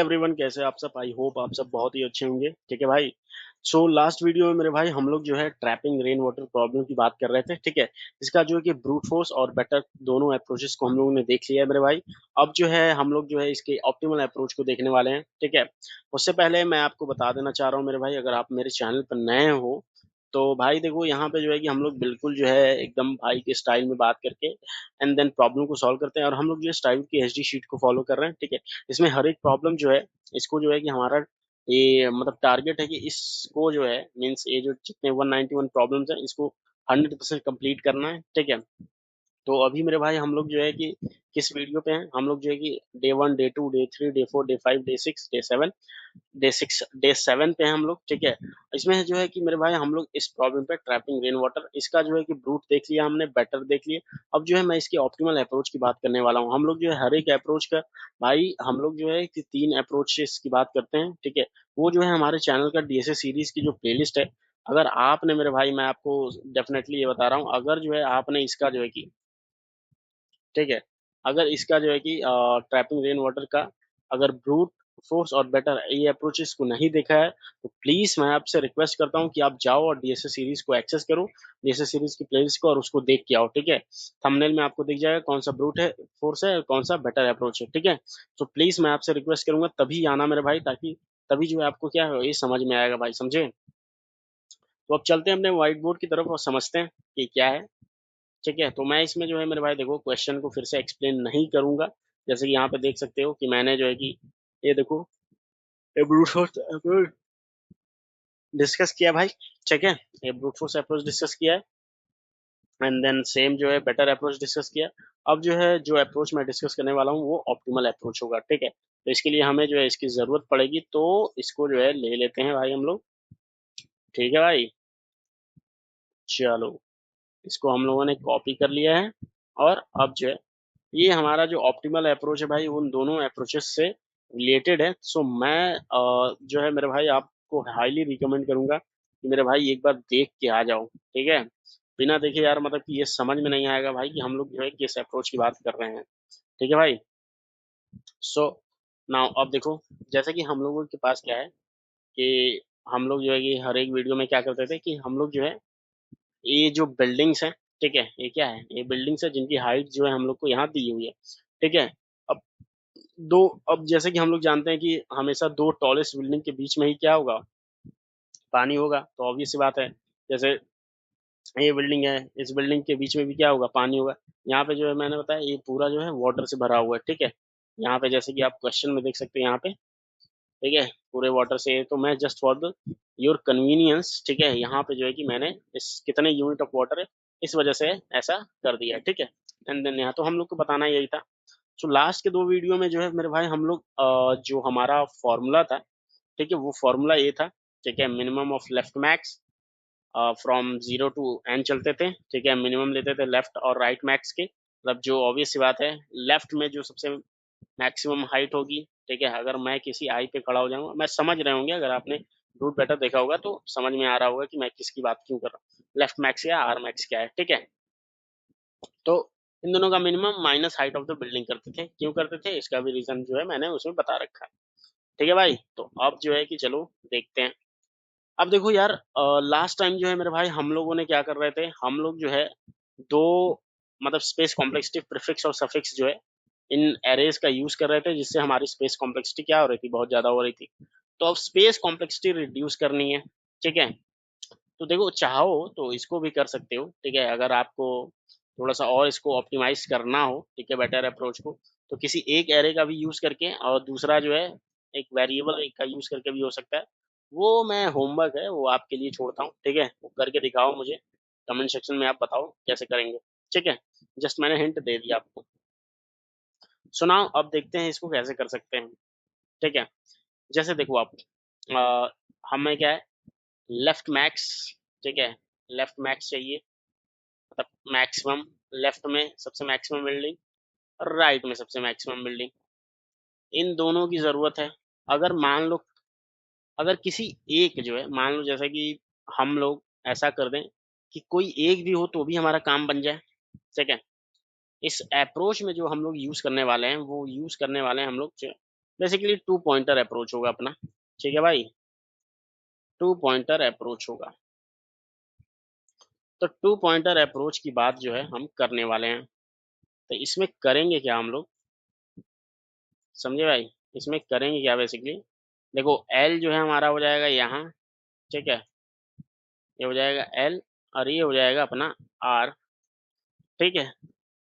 Everyone, कैसे हैं आप सब? आई होप आप सब बहुत ही अच्छे होंगे। ठीक है भाई। सो लास्ट वीडियो में मेरे भाई हम लोग जो है ट्रैपिंग रेन वाटर प्रॉब्लम की बात कर रहे थे। ठीक है। इसका जो है कि ब्रूट फोर्स और बेटर दोनों अप्रोचेस को हम लोगों ने देख लिया है मेरे भाई। अब जो है हम लोग जो है इसके ऑप्टिमल अप्रोच को देखने वाले हैं। ठीक है। उससे पहले मैं आपको बता देना चाह रहा हूँ मेरे भाई, अगर आप मेरे चैनल पर नए हो तो भाई देखो, यहाँ पे जो है कि हम लोग बिल्कुल जो है एकदम भाई के स्टाइल में बात करके एंड देन प्रॉब्लम को सॉल्व करते हैं, और हम लोग जो है स्टाइल की एचडी शीट को फॉलो कर रहे हैं। ठीक है। इसमें हर एक प्रॉब्लम जो है, इसको जो है कि हमारा ये मतलब टारगेट है कि इसको जो है मीन्स ये जो जितने 191 प्रॉब्लम्स हैं इसको 100% कंप्लीट करना है। ठीक है। तो अभी मेरे भाई हम लोग जो है कि किस वीडियो पे हैं, हम लोग जो है कि day 1, day 2, day 3, day 4, day 5, day 6, day 7 पे हैं हम लोग। ठीक है। इसमें जो है कि मेरे भाई हम लोग इस प्रॉब्लम पे ट्रैपिंग रेन वाटर, इसका जो है कि ब्रूट देख लिया हमने, बेटर देख लिया। अब जो है मैं इसकी ऑप्टिमल अप्रोच की बात करने वाला हूँ। हम लोग जो है हर एक अप्रोच का भाई हम लोग जो है कि 3 अप्रोचेस की बात करते हैं। ठीक है। वो जो है हमारे चैनल का डीएसए सीरीज की जो प्लेलिस्ट है, अगर आपने मेरे भाई, मैं आपको डेफिनेटली ये बता रहा हूँ, अगर जो है आपने इसका जो है कि ठीक है, अगर इसका जो है कि ट्रैपिंग रेन वाटर का अगर ब्रूट फोर्स और बेटर ये अप्रोचेस को नहीं देखा है, तो प्लीज मैं आपसे रिक्वेस्ट करता हूँ कि आप जाओ और डीएसए सीरीज को एक्सेस करो, डीएसए सीरीज की प्लेलिस्ट को, और उसको देख के आओ। ठीक है। थंबनेल में आपको दिख जाएगा कौन सा ब्रूट है, फोर्स है, और कौन सा बेटर अप्रोच है। ठीक है। तो प्लीज मैं आपसे रिक्वेस्ट करूंगा तभी आना मेरे भाई, ताकि तभी जो है आपको क्या है ये समझ में आएगा भाई, समझे? तो अब चलते हैं अपने व्हाइट बोर्ड की तरफ और समझते हैं कि क्या है। ठीक है। तो मैं इसमें जो है मेरे भाई देखो क्वेश्चन को फिर से एक्सप्लेन नहीं करूंगा। जैसे कि यहाँ पे देख सकते हो कि मैंने जो है कि ये देखो, ये ब्रूट फोर्स अप्रोच डिस्कस किया भाई। ठीक है। ये ब्रूट फोर्स अप्रोच डिस्कस किया है, एंड देन सेम जो है बेटर अप्रोच डिस्कस किया। अब जो है जो अप्रोच मैं डिस्कस करने वाला हूँ वो ऑप्टिमल अप्रोच होगा। ठीक है। तो इसके लिए हमें जो है इसकी जरूरत पड़ेगी, तो इसको जो है ले लेते हैं भाई हम लोग। ठीक है भाई। चलो, इसको हम लोगों ने कॉपी कर लिया है, और अब जो है ये हमारा जो ऑप्टिमल अप्रोच है भाई उन दोनों अप्रोचेस से रिलेटेड है। सो मैं जो है मेरे भाई आपको हाईली रिकमेंड करूंगा कि मेरे भाई एक बार देख के आ जाओ। ठीक है। बिना देखे यार मतलब कि ये समझ में नहीं आएगा भाई कि हम लोग जो है किस अप्रोच की बात कर रहे हैं। ठीक है भाई। सो नाउ अब देखो, जैसे कि हम लोगों के पास क्या है कि हम लोग जो है कि हर एक वीडियो में क्या करते थे कि हम लोग जो है ये जो बिल्डिंग्स हैं, ठीक है, ये क्या है, ये बिल्डिंग्स है जिनकी हाइट जो है हम लोग को यहाँ दी हुई है। ठीक है। अब दो अब जैसे कि हम लोग जानते हैं कि हमेशा दो टॉलेस्ट बिल्डिंग के बीच में ही क्या होगा, पानी होगा। तो ऑब्वियस सी बात है, जैसे ये बिल्डिंग है, इस बिल्डिंग के बीच में भी क्या होगा, पानी होगा। यहाँ पे जो है मैंने बताया ये पूरा जो है वाटर से भरा हुआ है। ठीक है। यहाँ पे जैसे कि आप क्वेश्चन में देख सकते हैं यहाँ पे, ठीक है, पूरे वाटर से। तो मैं just for the your convenience, ठीक है, यहाँ पे जो है कि मैंने इस कितने यूनिट ऑफ वाटर है इस वजह से ऐसा कर दिया है। ठीक है। एंड देन यहाँ तो हम लोग को बताना यही था। सो लास्ट के 2 वीडियो में जो है मेरे भाई हम लोग जो हमारा फॉर्मूला था, ठीक है, वो फॉर्मूला ये था। ठीक है। Minimum of left max from 0 to n चलते थे। ठीक है। मिनिमम लेते थे लेफ्ट और राइट मैक्स के, मतलब जो ऑब्वियस सी बात है, लेफ्ट में जो सबसे मैक्सिमम हाइट होगी। ठीक है। अगर मैं किसी आई पे खड़ा हो जाऊंगा, मैं समझ रहे होंगे, अगर आपने रूट बेटर देखा होगा तो समझ में आ रहा होगा कि मैं किसकी बात क्यों कर रहा हूँ, लेफ्ट मैक्स या आर मैक्स क्या है। ठीक है। तो इन दोनों का minimum minus height of the building करते थे। क्यों करते थे इसका भी रीजन जो है मैंने उसमें बता रखा है। ठीक है भाई। तो अब जो है कि चलो देखते हैं। अब देखो यार, लास्ट टाइम जो है मेरे भाई हम लोगों ने क्या कर रहे थे, हम लोग जो है दो मतलब स्पेस कॉम्प्लेक्सिटी प्रीफिक्स और सफिक्स जो है इन एरेज का यूज कर रहे थे, जिससे हमारी स्पेस कॉम्प्लेक्सिटी क्या हो रही थी, बहुत ज्यादा हो रही थी। तो अब स्पेस कॉम्प्लेक्सिटी रिड्यूस करनी है। ठीक है। तो देखो, चाहो तो इसको भी कर सकते हो। ठीक है। अगर आपको थोड़ा सा और इसको ऑप्टिमाइज करना हो, ठीक है, बेटर अप्रोच को, तो किसी एक एरे का भी यूज करके, और दूसरा जो है एक वेरिएबल एक का यूज करके भी हो सकता है। वो मैं होमवर्क है वो आपके लिए छोड़ता हूँ। ठीक है। वो करके दिखाओ मुझे, कमेंट सेक्शन में आप बताओ कैसे करेंगे। ठीक है। जस्ट मैंने हिंट दे दिया आपको। सुनाओ, अब देखते हैं इसको कैसे कर सकते हैं। ठीक है। जैसे देखो आप, हमें क्या है, लेफ्ट मैक्स, ठीक है, लेफ्ट मैक्स चाहिए, मतलब मैक्सिमम, लेफ्ट में सबसे मैक्सिमम बिल्डिंग और राइट में सबसे मैक्सिमम बिल्डिंग, इन दोनों की जरूरत है। अगर मान लो, अगर किसी एक जो है, मान लो जैसे कि हम लोग ऐसा कर दें कि कोई एक भी हो तो भी हमारा काम बन जाए। ठीक है। इस अप्रोच में जो हम लोग यूज करने वाले हैं वो यूज करने वाले हैं हम लोग बेसिकली टू पॉइंटर अप्रोच होगा अपना, ठीक है भाई, टू पॉइंटर अप्रोच होगा। तो टू पॉइंटर अप्रोच की बात जो है हम करने वाले हैं। तो इसमें करेंगे क्या हम लोग, समझे भाई, इसमें करेंगे क्या बेसिकली, देखो एल जो है हमारा हो जाएगा यहाँ, ठीक है, ये हो जाएगा एल, और ये हो जाएगा अपना आर, ठीक है,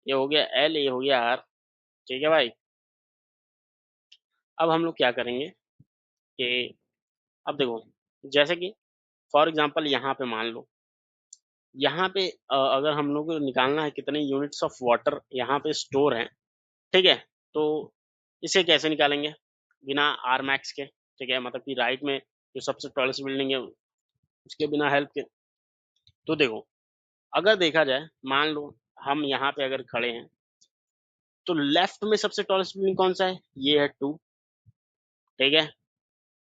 ये हो गया एल, ये हो गया आर, ठीक है भाई। अब हम लोग क्या करेंगे कि अब देखो, जैसे कि फॉर एग्जांपल यहाँ पे मान लो, यहाँ पे अगर हम लोग को निकालना है कितने यूनिट्स ऑफ वाटर यहाँ पे स्टोर हैं, ठीक है, तो इसे कैसे निकालेंगे बिना आर मैक्स के, ठीक है, मतलब कि राइट में जो सबसे टॉलेस्ट बिल्डिंग है उसके बिना हेल्प के। तो देखो, अगर देखा जाए, मान लो हम यहाँ पे अगर खड़े हैं, तो लेफ्ट में सबसे टॉलेस्ट बिल्डिंग कौन सा है, ये है टू, ठीक है,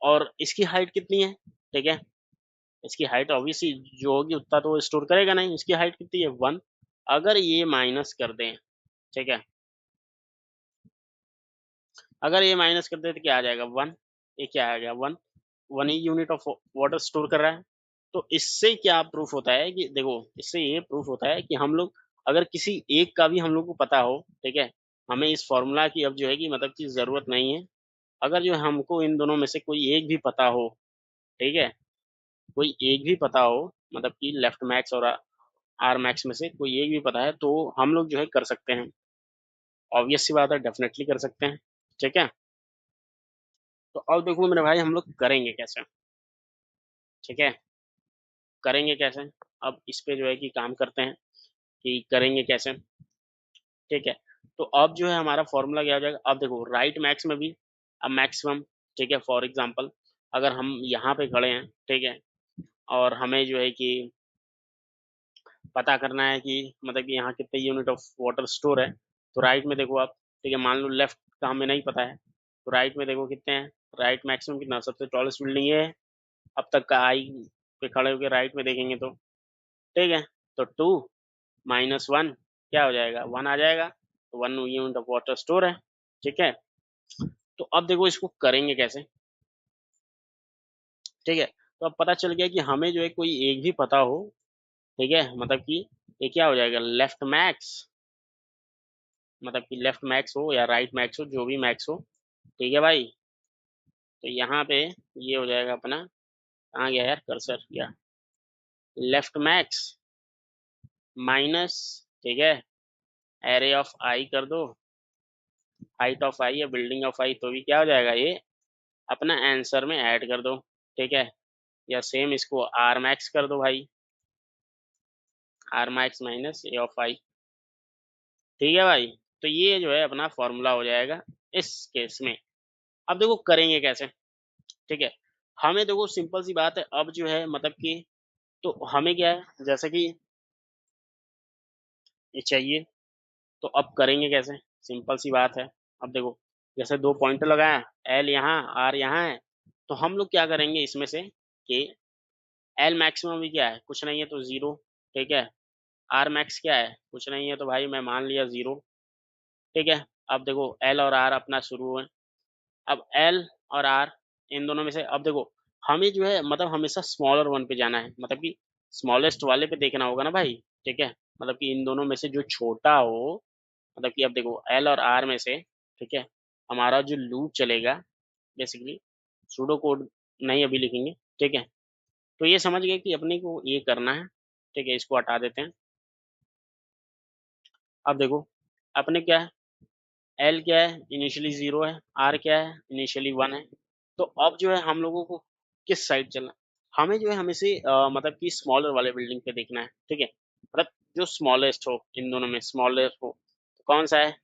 और इसकी हाइट कितनी है, ठीक है, इसकी हाइट ऑब्वियसली जो होगी उतना तो स्टोर करेगा नहीं, इसकी हाइट कितनी है वन, अगर ये माइनस कर दें, ठीक है, अगर ये माइनस कर दें तो क्या आ जाएगा वन, ये क्या आ गया one, one he unit of water store कर रहा है। तो इससे क्या प्रूफ होता है कि देखो, इससे ये प्रूफ होता है कि हम लोग अगर किसी एक का भी हम लोग को पता हो, ठीक है, हमें इस फॉर्मूला की अब जो है कि मतलब की जरूरत नहीं है। अगर जो हमको इन दोनों में से कोई एक भी पता हो, ठीक है, कोई एक भी पता हो, मतलब कि लेफ्ट मैक्स और आर मैक्स में से कोई एक भी पता है, तो हम लोग जो है कर सकते हैं, ऑब्वियस सी बात है, डेफिनेटली कर सकते हैं, ठीक है। तो अब देखो मेरे भाई हम लोग करेंगे कैसे, ठीक है, करेंगे कैसे, अब इस पे जो है कि काम करते हैं कि करेंगे कैसे, ठीक है। तो अब जो है हमारा फॉर्मूला क्या हो जाएगा, अब देखो राइट मैक्स में भी अब मैक्सिमम, ठीक है, फॉर एग्जांपल अगर हम यहाँ पे खड़े हैं, ठीक है, और हमें जो है कि पता करना है कि मतलब कि यहाँ कितने यूनिट ऑफ वाटर स्टोर है, तो राइट में देखो आप, ठीक है, मान लो लेफ्ट का हमें नहीं पता है, तो राइट में देखो कितने हैं, राइट मैक्सिमम कितना, सबसे टॉलेस्ट बिल्डिंग ये है अब तक का, आई पे खड़े होकर राइट में देखेंगे तो, ठीक है, तो टू माइनस वन क्या हो जाएगा, वन आ जाएगा, तो one unit of water store है, ठीक है। तो अब देखो इसको करेंगे कैसे, ठीक है, तो अब पता चल गया कि हमें जो है कोई एक भी पता हो, ठीक है, मतलब कि ये क्या हो जाएगा लेफ्ट मैक्स, मतलब कि लेफ्ट मैक्स हो या राइट मैक्स हो, जो भी मैक्स हो, ठीक है भाई। तो यहाँ पे ये हो जाएगा अपना, कहाँ गया यार कर्सर, या लेफ्ट मैक्स माइनस, ठीक है, एरे ऑफ आई कर दो, हाइट ऑफ आई या बिल्डिंग ऑफ आई, तो भी क्या हो जाएगा ये अपना आंसर में ऐड कर दो, ठीक है, या सेम इसको आर मैक्स कर दो भाई, R max minus A of I, ठीक है भाई। तो ये जो है अपना फॉर्मूला हो जाएगा इस केस में। अब देखो करेंगे कैसे, ठीक है, हमें देखो सिंपल सी बात है, अब जो है मतलब कि तो हमें क्या है जैसे कि ये चाहिए, तो अब करेंगे कैसे, सिंपल सी बात है। अब देखो जैसे दो पॉइंटर लगाया, एल यहाँ आर यहाँ है, तो हम लोग क्या करेंगे इसमें से कि एल मैक्सिमम भी क्या है, कुछ नहीं है तो जीरो, ठीक है, आर मैक्स क्या है, कुछ नहीं है तो भाई मैं मान लिया जीरो, ठीक है। अब देखो एल और आर अपना शुरू है, अब एल और आर इन दोनों में से अब देखो हमें जो है मतलब हमेशा स्मॉलर वन पे जाना है, मतलब कि स्मॉलेस्ट वाले पे देखना होगा ना भाई, ठीक है, मतलब कि इन दोनों में से जो छोटा हो, मतलब कि अब देखो एल और आर में से, ठीक है, हमारा जो लूप चलेगा बेसिकली, सूडो कोड नहीं अभी लिखेंगे, ठीक है। तो ये समझ गए कि अपने को ये करना है, ठीक है, इसको हटा देते हैं। अब देखो अपने क्या है, एल क्या है इनिशियली जीरो है, आर क्या है इनिशियली वन है, तो अब जो है हम लोगों को किस साइड चलना, हमें जो है हमेशा मतलब कि स्मॉलर वाले बिल्डिंग पे देखना है, ठीक है, मतलब जो स्मॉलेस्ट हो इन दोनों में स्मॉलेस्ट हो, तो कौन सा है,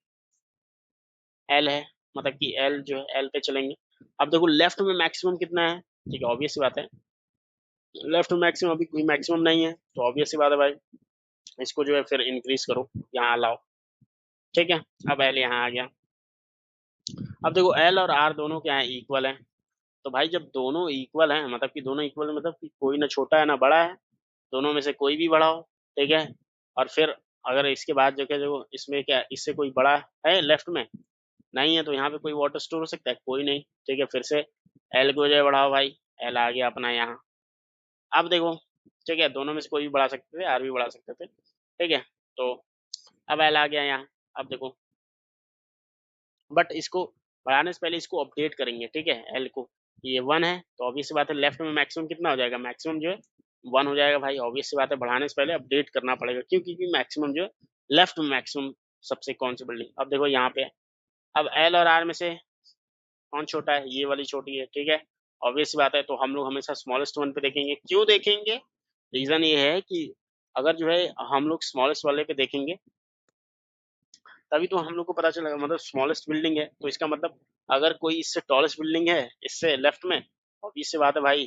एल है, मतलब कि एल जो है एल पे चलेंगे। अब देखो लेफ्ट में मैक्सिमम कितना है, ठीक है, ऑब्वियस सी बात है, लेफ्ट में मैक्सिमम अभी कोई मैक्सिमम नहीं है, तो ऑब्वियस सी बात है भाई, इसको जो है फिर इंक्रीज करो, यहाँ लाओ, ठीक है। अब एल यहाँ आ गया, अब देखो एल और आर दोनों क्या है इक्वल है, तो भाई जब दोनों इक्वल हैं, मतलब कि दोनों इक्वल मतलब कि कोई ना छोटा है ना बड़ा है, दोनों में से कोई भी बड़ा हो, ठीक है, और फिर अगर इसके बाद जो क्या जो इसमें क्या इससे कोई बड़ा है लेफ्ट में, नहीं है, तो यहाँ पे कोई वाटर स्टोर हो सकता है? कोई नहीं। ठीक है, फिर से एल को जो है बढ़ाओ भाई, एल आ गया अपना यहाँ। अब देखो, ठीक है, दोनों में से कोई भी बढ़ा सकते थे, आर भी बढ़ा सकते थे, ठीक है। तो अब एल आ गया यहाँ। अब देखो, बट इसको बढ़ाने से पहले इसको अपडेट करेंगे, ठीक है, एल को। ये 1 है, तो ऑब्वियस सी बात है लेफ्ट में मैक्सिमम कितना हो जाएगा, मैक्सिमम जो है 1 हो जाएगा भाई। ऑब्वियस सी बात है बढ़ाने से पहले अपडेट करना पड़ेगा, क्यों? क्योंकि मैक्सिमम जो है लेफ्ट में मैक्सिमम सबसे कौन सी बिल्डिंग। अब देखो यहाँ पे, अब एल और आर में से कौन छोटा है, ये वाली छोटी है, ठीक है। ऑब्वियस बात है, तो हम लोग हमेशा स्मॉलेस्ट वन पे देखेंगे। क्यों देखेंगे? रीजन ये है कि अगर जो है हम लोग स्मॉलेस्ट वाले पे देखेंगे, तभी तो हम लोग को पता चलेगा, मतलब स्मॉलेस्ट बिल्डिंग है तो इसका मतलब अगर कोई इससे टॉलेस्ट बिल्डिंग है इससे लेफ्ट में, ऑब्वियस सी बात है भाई,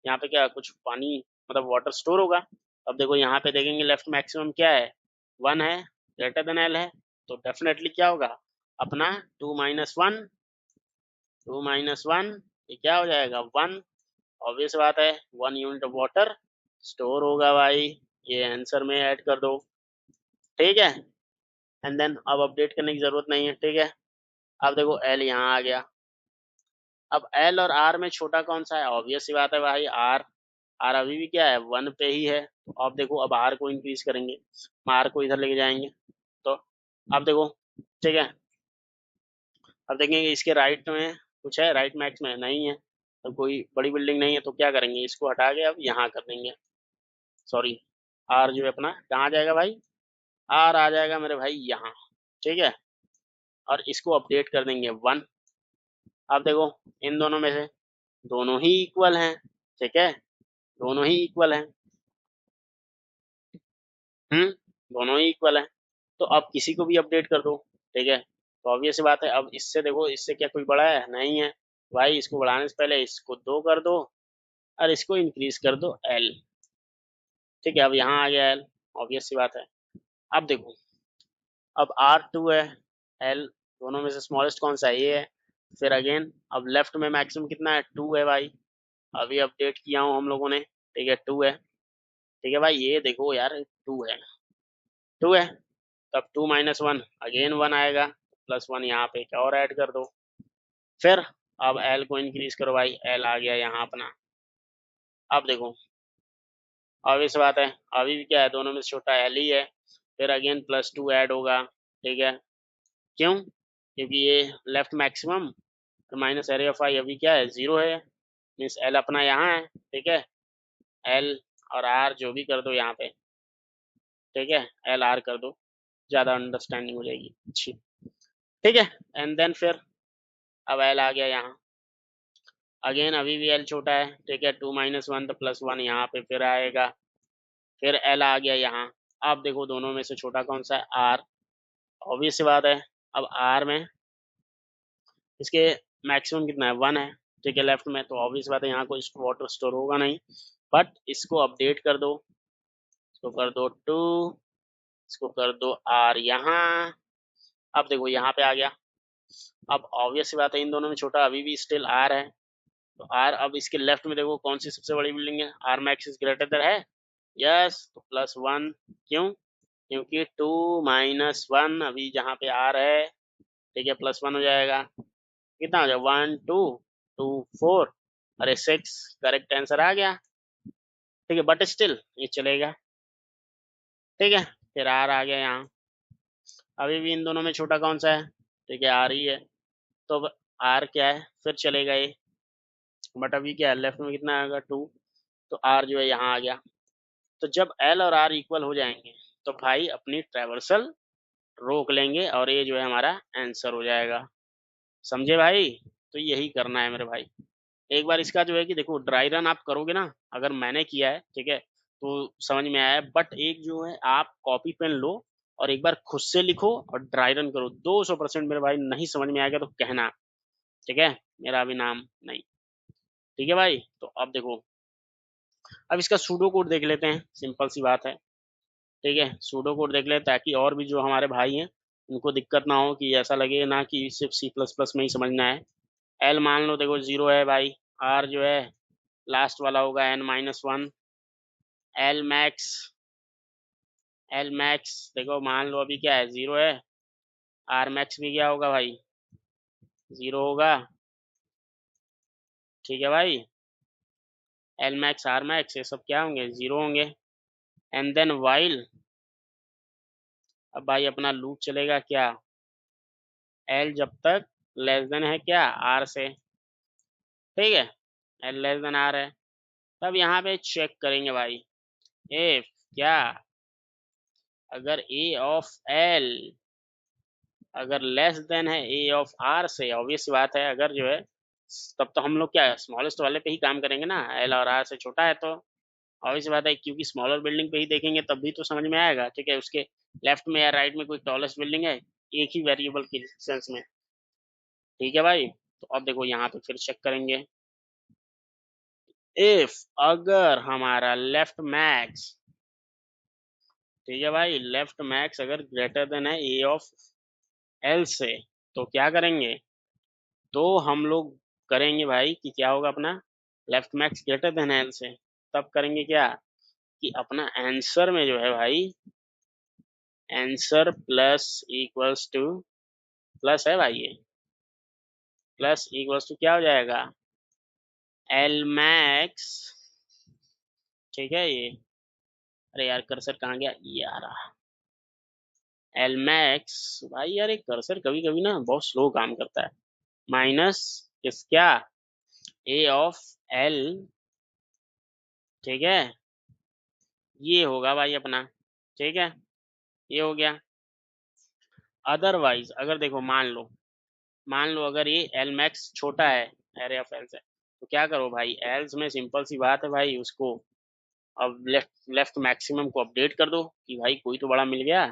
यहाँ पे क्या कुछ पानी, मतलब वाटर स्टोर होगा। अब देखो यहाँ पे देखेंगे लेफ्ट मैक्सिमम क्या है, 1 है, ग्रेटर देन एल है, तो डेफिनेटली क्या होगा अपना 2 - 1, 2 - 1, ये क्या हो जाएगा 1। ऑब्वियस बात है 1 यूनिट ऑफ वाटर स्टोर होगा भाई, ये आंसर में ऐड कर दो, ठीक है। एंड देन अब अपडेट करने की जरूरत नहीं है, ठीक है। अब देखो एल यहाँ आ गया। अब एल और आर में छोटा कौन सा है, ऑब्वियस सी बात है भाई आर। आर अभी भी क्या है 1 पे ही है, तो अब देखो अब आर को इंक्रीज करेंगे, आर को इधर लेके जाएंगे। तो अब देखो, ठीक है, अब देखेंगे इसके राइट में कुछ है, राइट मैक्स में नहीं है, तो कोई बड़ी बिल्डिंग नहीं है, तो क्या करेंगे इसको हटा के अब यहाँ कर देंगे। सॉरी, आर जो है अपना कहाँ जाएगा भाई, आर आ जाएगा मेरे भाई यहाँ, ठीक है। और इसको अपडेट कर देंगे 1। अब देखो इन दोनों में से दोनों ही इक्वल हैं, ठीक है, दोनों ही इक्वल हैं। दोनों ही इक्वल हैं, तो अब किसी को भी अपडेट कर दो, ठीक है। तो ऑब्वियस बात है, अब इससे देखो इससे क्या कोई बड़ा है, नहीं है भाई। इसको बढ़ाने से पहले इसको 2 कर दो और इसको इंक्रीज कर दो एल, ठीक है। अब यहाँ आ गया एल, ऑब्वियस सी बात है। अब देखो, अब R2 है, एल, दोनों में से स्मॉलेस्ट कौन सा है, ये है। फिर अगेन अब लेफ्ट में मैक्सिमम कितना है, 2 है भाई, अभी अपडेट किया हूँ हम लोगों ने, ठीक है, 2 है, ठीक है भाई। ये देखो यार 2 है, 2 है, तब 2 - 1 अगेन 1 आएगा, +1 यहाँ पे क्या और ऐड कर दो। फिर अब एल को इंक्रीज करो भाई, एल आ गया यहाँ अपना। अब देखो ऑब्वियस बात है, अभी भी क्या है दोनों में से छोटा एल ही है, फिर अगेन +2 ऐड होगा, ठीक है। क्यों? क्योंकि ये left maximum minus area of I अभी क्या है 0 है, मीन्स एल अपना यहाँ है, ठीक है। एल और आर जो भी कर दो यहाँ पे, ठीक है, एल आर कर दो, ज़्यादा अंडरस्टैंडिंग हो जाएगी अच्छी, ठीक है। एंड देन फिर अब एल आ गया यहाँ, अगेन अभी भी एल छोटा है, ठीक है, 2 - 1 तो +1 यहाँ पे फिर आएगा, फिर एल आ गया यहाँ। अब देखो दोनों में से छोटा कौन सा है, आर, ऑब्वियस सी बात है। अब आर में इसके मैक्सिमम कितना है, 1 है, ठीक है, लेफ्ट में, तो ऑब्वियस बात है यहाँ कोई वाटर स्टोर होगा नहीं। बट इसको अपडेट कर दो, इसको कर दो 2, इसको कर दो आर यहाँ। अब देखो यहाँ पे आ गया। अब ऑब्वियस सी बात है इन दोनों में छोटा अभी भी स्टिल आर है, तो आर, अब इसके लेफ्ट में देखो कौन सी सबसे बड़ी बिल्डिंग है, R max is greater than है, यस, तो +1। क्यों? क्योंकि 2 - 1 अभी जहाँ पे आर है, ठीक है, +1 हो जाएगा, कितना हो जाएगा 1 2 2 4, अरे 6, करेक्ट आंसर आ गया, ठीक है। बट स्टिल ये चलेगा, ठीक है। फिर आर आ गया यहाँ, अभी भी इन दोनों में छोटा कौन सा है, ठीक है, आर ही है, तो अब आर क्या है फिर चलेगा ये, बट अभी क्या है लेफ्ट में कितना आएगा 2, तो आर जो है यहाँ आ गया। तो जब एल और आर इक्वल हो जाएंगे तो भाई अपनी ट्रैवर्सल रोक लेंगे और ये जो है हमारा आंसर हो जाएगा, समझे भाई। तो यही करना है मेरे भाई। एक बार इसका जो है कि देखो ड्राई रन आप करोगे ना, अगर मैंने किया है, ठीक है, तो समझ में आया है। बट एक जो है आप कॉपी पेन लो और एक बार खुद से लिखो और ड्राई रन करो, 200% मेरे भाई। नहीं समझ में आएगा तो कहना, ठीक है, मेरा अभी नाम नहीं, ठीक है भाई। तो अब देखो, अब इसका सूडो कोड देख लेते हैं, सिंपल सी बात है, ठीक है। सूडो कोड देख ले ताकि और भी जो हमारे भाई हैं उनको दिक्कत ना हो, कि ऐसा लगे ना कि सिर्फ C++ में ही समझना है। एल मान लो देखो 0 है भाई, आर जो है लास्ट वाला होगा N - 1, L max, L max देखो मान लो अभी क्या है 0 है, आर मैक्स भी क्या होगा भाई 0 होगा। ठीक है भाई, एल मैक्स आर मैक्स ये सब क्या होंगे, 0 होंगे। एंड देन वाइल, अब भाई अपना लूप चलेगा क्या, एल जब तक लेस देन है क्या, आर से। ठीक है, एल लेस देन आर है। तब यहाँ पे चेक करेंगे भाई, इफ क्या, अगर ए ऑफ एल अगर लेस देन है ए ऑफ आर से, ऑब्वियस बात है, अगर जो है तब तो हम लोग क्या स्मॉलेस्ट वाले पे ही काम करेंगे ना, एल और आर से छोटा है तो ऑब्वियस बात है, क्योंकि स्मॉलर बिल्डिंग पे ही देखेंगे तब भी तो समझ में आएगा। ठीक है, उसके लेफ्ट में या राइट में कोई टॉलेस्ट बिल्डिंग है, एक ही वेरिएबल के सेंस में। ठीक है भाई, तो अब देखो यहाँ पे फिर चेक करेंगे, इफ अगर हमारा लेफ्ट मैक्स, ठीक है भाई, लेफ्ट मैक्स अगर ग्रेटर देन है ए ऑफ एल से, तो क्या करेंगे, तो हम लोग करेंगे भाई कि क्या होगा अपना, left max greater than L से, तब करेंगे क्या कि अपना आंसर में जो है भाई, answer plus equals to, plus है भाई ये, प्लस इक्वल्स टू क्या हो जाएगा, एल मैक्स। ठीक है ये, अरे यार कर्सर कहाँ गया यार, एल मैक्स। भाई यार एक कर्सर कभी कभी ना बहुत स्लो काम करता है, माइनस इस क्या, ए ऑफ एल। ठीक है, ये होगा भाई अपना। ठीक है, ये हो गया। अदरवाइज अगर देखो मान लो अगर ये एल मैक्स छोटा है एरे ऑफ एल से, तो क्या करो भाई, एल्स में सिंपल सी बात है भाई, उसको अब लेफ्ट लेफ्ट मैक्सिमम को अपडेट कर दो कि भाई कोई तो बड़ा मिल गया,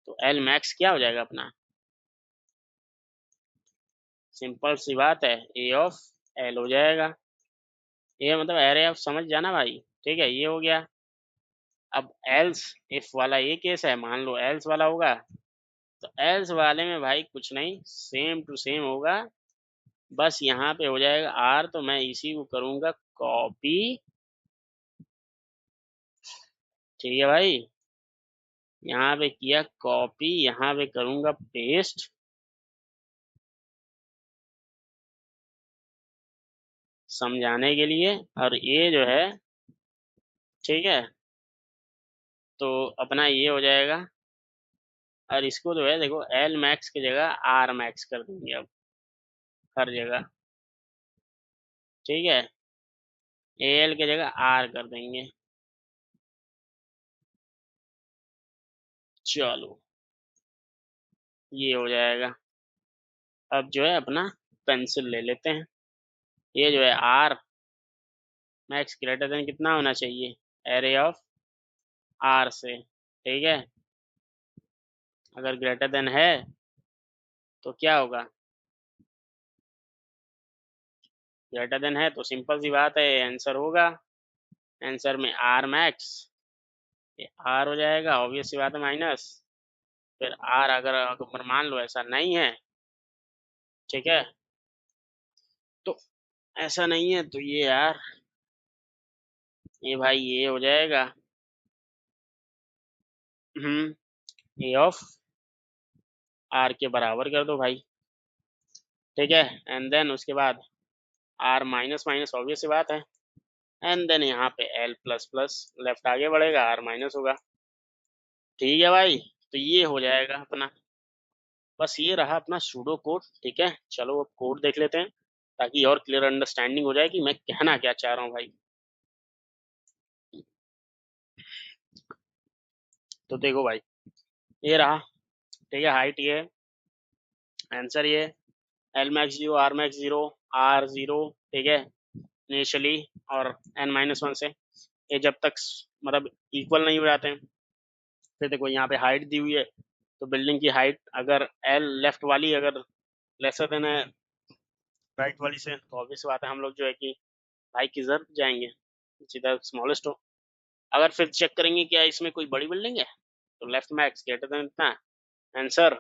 तो एल मैक्स क्या हो जाएगा अपना, सिंपल सी बात है, ए ऑफ एल हो जाएगा। ये मतलब एरे ऑफ, समझ जाना भाई। ठीक है, ये हो गया। अब एल्स इफ वाला ये केस है, मान लो एल्स वाला होगा, तो एल्स वाले में भाई कुछ नहीं, सेम टू सेम होगा, बस यहाँ पे हो जाएगा आर, तो मैं इसी को करूँगा कॉपी। ठीक है भाई, यहाँ पे किया कॉपी, यहाँ पे करूँगा पेस्ट, समझाने के लिए। और ये जो है, ठीक है, तो अपना ये हो जाएगा, और इसको जो है देखो एल मैक्स की जगह आर मैक्स कर देंगे अब हर जगह। ठीक है, ए एल की जगह आर कर देंगे। चलो, ये हो जाएगा। अब जो है अपना पेंसिल ले लेते हैं, ये जो है आर मैक्स ग्रेटर देन कितना होना चाहिए, एरे ऑफ आर से। ठीक है, अगर ग्रेटर देन है तो क्या होगा, ग्रेटर देन है तो सिंपल सी बात है आंसर होगा, आंसर में आर मैक्स, ये आर हो जाएगा, ऑब्वियस सी बात है, माइनस फिर आर, अगर मान लो ऐसा नहीं है, ठीक है, तो ऐसा नहीं है तो ये यार, ये भाई ये हो जाएगा, ए ऑफ आर के बराबर कर दो भाई। ठीक है, एंड देन उसके बाद आर माइनस माइनस, ऑब्वियस सी बात है, एंड देन यहाँ पे एल प्लस प्लस, लेफ्ट आगे बढ़ेगा आर माइनस होगा। ठीक है भाई, तो ये हो जाएगा अपना, बस ये रहा अपना सूडो कोड। ठीक है, चलो अब कोड देख लेते हैं, ताकि और क्लियर अंडरस्टैंडिंग हो जाए कि मैं कहना क्या चाह रहा हूँ भाई। तो देखो भाई, ये रहा, ठीक है, हाइट ये, आंसर ये, L max zero, R max zero, R zero. ठीक है, इनिशियली, और एन माइनस वन से, ये जब तक मतलब इक्वल नहीं हो जाते हैं। फिर देखो यहाँ पे हाइट दी हुई है, तो बिल्डिंग की हाइट अगर एल लेफ्ट वाली अगर लेसर देन है राइट वाली से, तो ऑब्वियस बात है हम लोग जो है कि भाई किधर जाएंगे, सीधा स्मॉलेस्ट हो। अगर फिर चेक करेंगे क्या इसमें कोई बड़ी बिल्डिंग है, तो लेफ्ट मैक्स ग्रेटर देन इतना, आंसर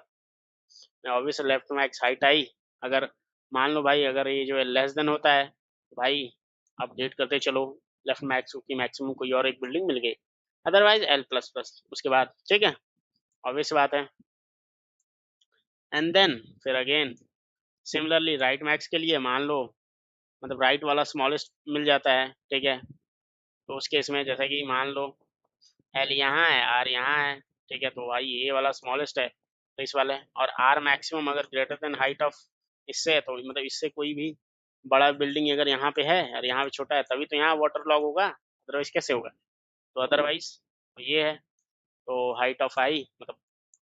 में obvious left max height I. अगर मान लो भाई अगर ये जो है लेस देन होता है, तो भाई अपडेट करते चलो लेफ्ट मैक्स की मैक्सिमम कोई और एक बिल्डिंग मिल गई, अदरवाइज एल प्लस प्लस उसके बाद। ठीक है, ऑब्वियस बात है। एंड देन फिर अगेन सिमिलरली राइट मैक्स के लिए मान लो मतलब राइट वाला स्मॉलेस्ट मिल जाता है, ठीक है। तो उस केस में जैसा कि मान लो एल यहाँ है, आर यहाँ है, ठीक है, तो भाई ये वाला स्मॉलेस्ट है तो इस वाले, और आर मैक्सिमम अगर ग्रेटर देन हाइट ऑफ इससे है तो मतलब इससे कोई भी बड़ा बिल्डिंग अगर यहाँ पे है और यहाँ पे छोटा है तभी तो यहाँ वाटर लॉग होगा, अदरवाइज कैसे होगा। तो अदरवाइज तो ये है, तो हाइट ऑफ आई मतलब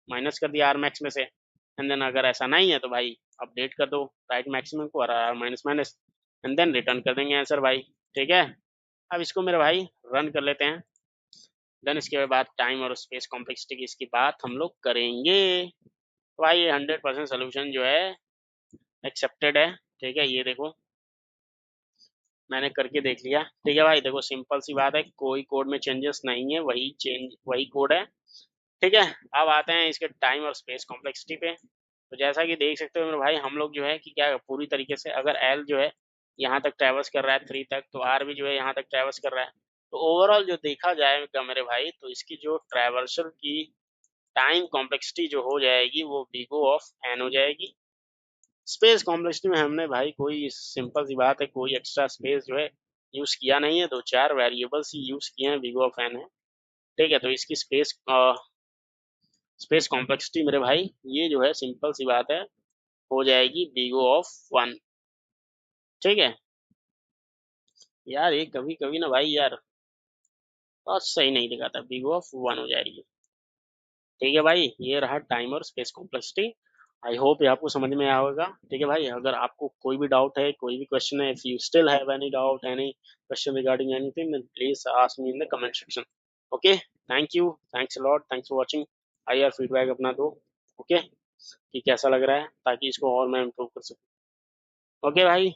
माइनस कर दिया आर मैक्स में से, एंड देन अगर ऐसा नहीं है तो भाई अपडेट कर दो राइट मैक्सिमम को और R minus minus, and then return कर देंगे आंसर भाई, ठीक है। अब इसको मेरे भाई रन कर लेते हैं, देन इसके बाद टाइम और स्पेस कॉम्प्लेक्सिटी की इसकी बात हम लोग करेंगे। तो भाई ये 100% सोल्यूशन जो है एक्सेप्टेड है, ठीक है। ये देखो मैंने करके देख लिया, ठीक है भाई, देखो सिंपल सी बात है, कोई कोड में चेंजेस नहीं है, वही कोड है, ठीक है। अब आते हैं इसके टाइम और स्पेस कॉम्प्लेक्सिटी पे। तो जैसा कि देख सकते हो मेरे भाई हम लोग जो है कि क्या पूरी तरीके से अगर एल जो है यहाँ तक ट्रैवर्स कर रहा है 3 तक, तो आर भी जो है यहाँ तक ट्रैवर्स कर रहा है। तो ओवरऑल जो देखा जाएगा मेरे भाई तो इसकी जो ट्रैवर्सल की टाइम कॉम्प्लेक्सिटी जो हो जाएगी वो बीगो ऑफ एन हो जाएगी। स्पेस कॉम्प्लेक्सिटी में हमने भाई कोई सिंपल सी बात है कोई एक्स्ट्रा स्पेस जो है यूज किया नहीं है, दो चार वेरिएबल्स ही यूज किए हैं, बीगो ऑफ एन है, ठीक है। तो इसकी स्पेस कॉम्प्लेक्सिटी मेरे भाई ये जो है सिंपल सी बात है हो जाएगी बीगो ऑफ 1, ठीक है। यार ये कभी कभी ना भाई यार बहुत सही नहीं दिखाता, बीगो ऑफ 1 हो जाएगी, ठीक है भाई। ये रहा टाइम और स्पेस कॉम्प्लेक्सिटी। आई होप ये आपको समझ में आया होगा, ठीक है भाई। अगर आपको कोई भी डाउट है, कोई भी क्वेश्चन है, if you still have any doubt, any question regarding anything, then please ask me in the comment section. Okay, thank you, thanks a lot, thanks for watching. आई यार फीडबैक अपना दो, ओके, कि कैसा लग रहा है ताकि इसको और मैं इम्प्रूव कर सकूँ। ओके भाई।